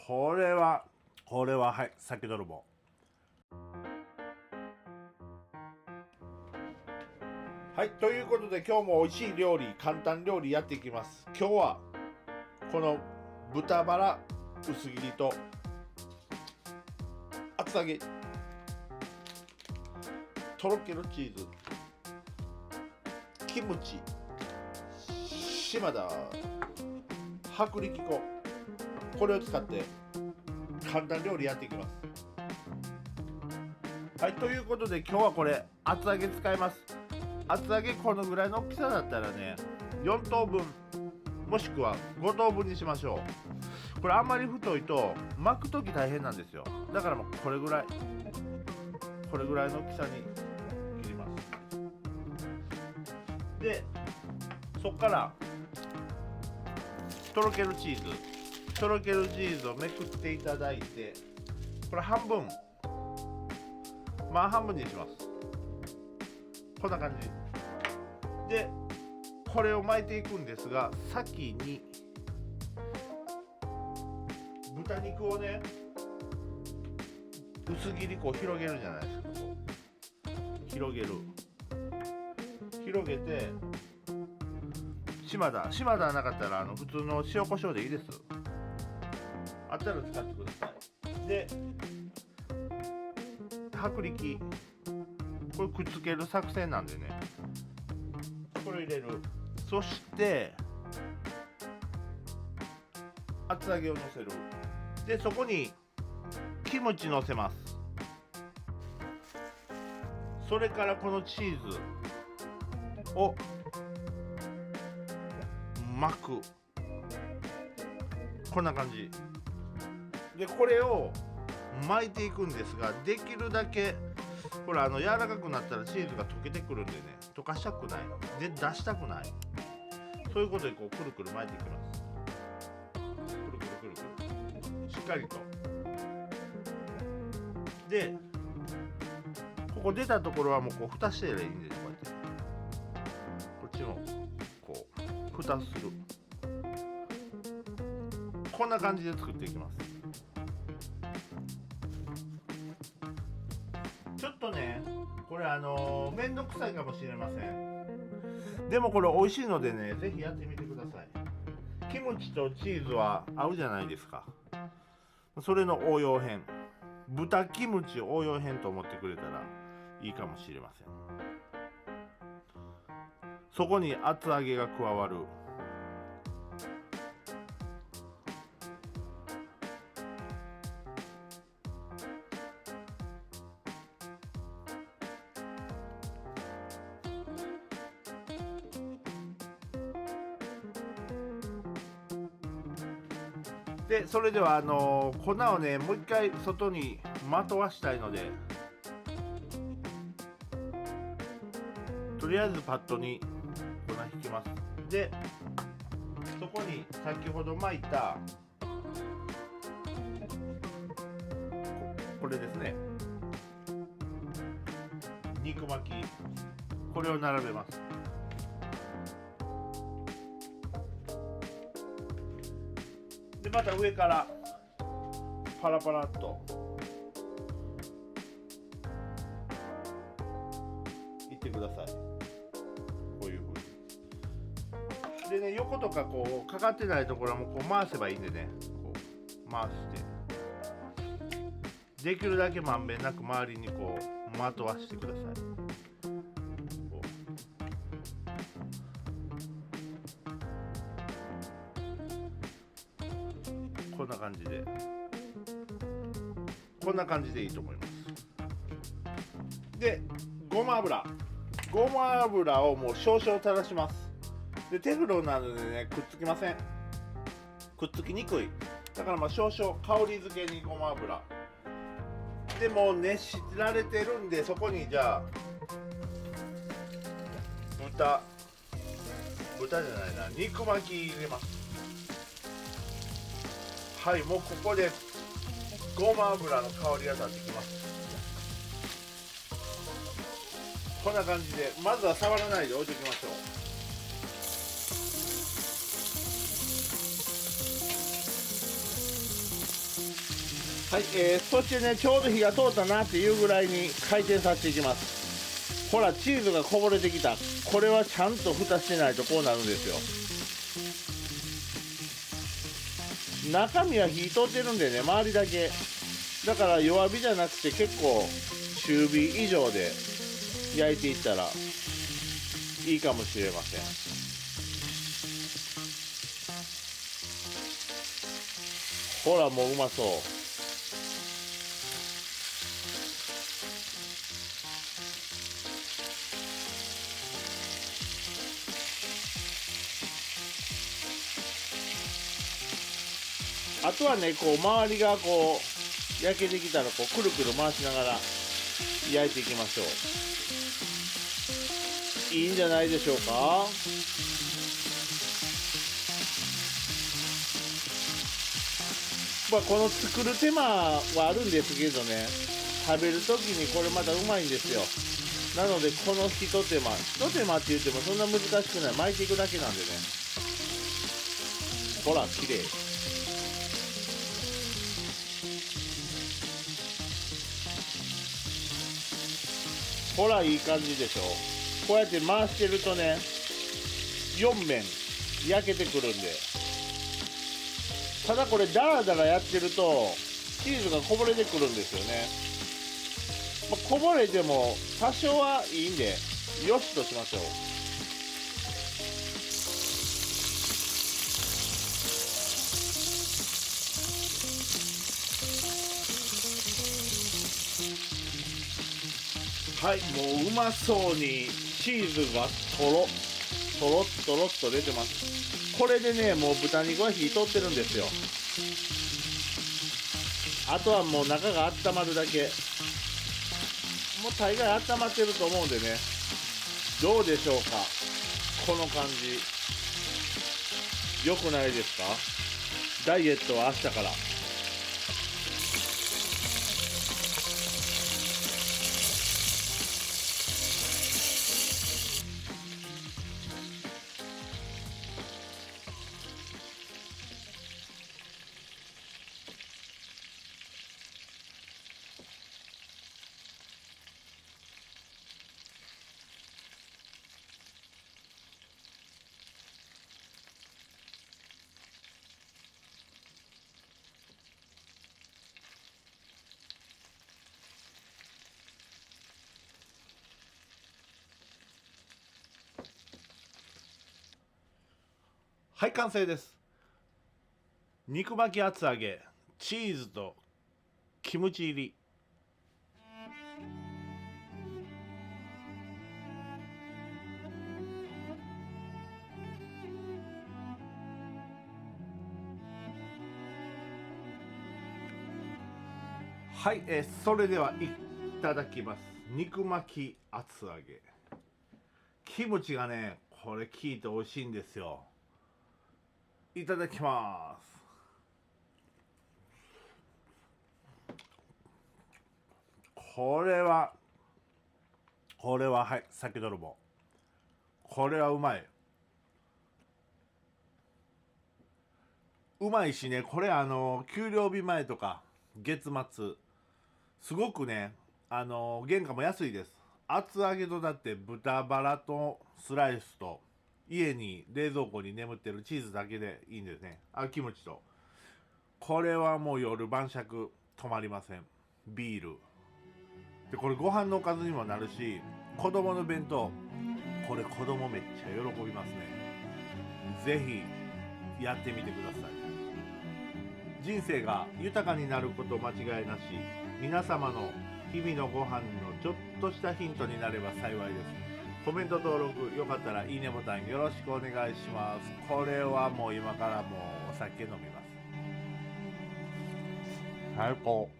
これははい、酒泥棒。はい、ということで今日も美味しい料理、簡単料理やっていきます。今日はこの豚バラ薄切りと厚揚げ、とろけるチーズ、キムチ、島田、薄力粉、これを使って簡単料理やっていきます。はい、ということで今日はこれ厚揚げ使います。厚揚げこのぐらいの大きさだったらね、4等分もしくは5等分にしましょう。これあんまり太いと巻くとき大変なんですよ。だからもうこれぐらいの大きさに切ります。でそっからとろけるチーズをめくっていただいて、これ半分にします。こんな感じでこれを巻いていくんですが、先に豚肉をね、薄切りこう広げるじゃないですか。広げて、島田なかったら普通の塩コショウでいいです。あったら使ってください。で薄力、これくっつける作戦なんでね、これ入れる。そして厚揚げをのせる。でそこにキムチのせます。それからこのチーズを巻く。こんな感じでこれを巻いていくんですが、できるだけほら柔らかくなったらチーズが溶けてくるんでね、溶かしたくないで出したくない、そういうことでこうくるくる巻いていきます。くるしっかりと。でここ出たところはもうこう蓋してればいいんです。こうやってこっちもこう蓋する。こんな感じで作っていきます。ちょっとねこれめんどくさいかもしれません。でもこれ美味しいのでね、ぜひやってみてください。キムチとチーズは合うじゃないですか。それの応用編、豚キムチ応用編と思ってくれたらいいかもしれません。そこに厚揚げが加わる。でそれでは粉をねもう一回外にまとわしたいので、とりあえずパッドに粉引きます。でそこに先ほど巻いたこれですね、肉巻き、これを並べます。でまた上からパラパラっといってください。こういう風に。でね、横とかこうかかってないところはもうこう回せばいいんでね、こう回してできるだけまんべんなく周りにこうまとわしてください。こんな感じでいいと思います。でごま油をもう少々垂らします。でテフロンなのでねくっつきません。くっつきにくい。だから少々香り付けにごま油でもう熱しられてるんで、そこにじゃあ豚じゃないな、肉巻き入れます。はい、もうここでごま油の香りが立ってきます。こんな感じでまずは触らないで置いておきましょう。はい、そしてね、ちょうど火が通ったなっていうぐらいに回転させていきます。ほら、チーズがこぼれてきた。これはちゃんと蓋してないとこうなるんですよ。中身は火通ってるんでね、周りだけだから弱火じゃなくて結構中火以上で焼いていったらいいかもしれません。ほら、もううまそう。あとはね、こう周りがこう焼けてきたらこうくるくる回しながら焼いていきましょう。いいんじゃないでしょうか。まあ、この作る手間はあるんですけどね、食べる時にこれまたうまいんですよ。なのでこのひと手間って言ってもそんな難しくない。巻いていくだけなんでね。ほら綺麗。ほらいい感じでしょ。こうやって回してるとね、4面焼けてくるんで。ただこれダラダラやってるとチーズがこぼれてくるんですよね。まあ、こぼれても多少はいいんでよしとしましょう。はい、もううまそうにチーズがとろっと出てます。これでね、もう豚肉は火通ってるんですよ。あとはもう中が温まるだけ。もう大概温まってると思うんでね。どうでしょうか、この感じ。良くないですか。ダイエットは明日から。はい、完成です。肉巻き厚揚げ、チーズとキムチ入り。はい、それではいただきます。肉巻き厚揚げ。キムチがね、これ効いて美味しいんですよ。いただきます。これははい、酒泥棒。これはうまい。うまいしね、これ給料日前とか月末すごくね、原価も安いです。厚揚げとだって豚バラとスライスと家に冷蔵庫に眠ってるチーズだけでいいんですね。キムチと。これはもう夜晩酌止まりません。ビールで、これご飯のおかずにもなるし、子供の弁当、これ子供めっちゃ喜びますね。ぜひやってみてください。人生が豊かになること間違いなし。皆様の日々のご飯のちょっとしたヒントになれば幸いです。コメント登録、よかったらいいねボタンよろしくお願いします。これはもう今からもうお酒飲みます。最高。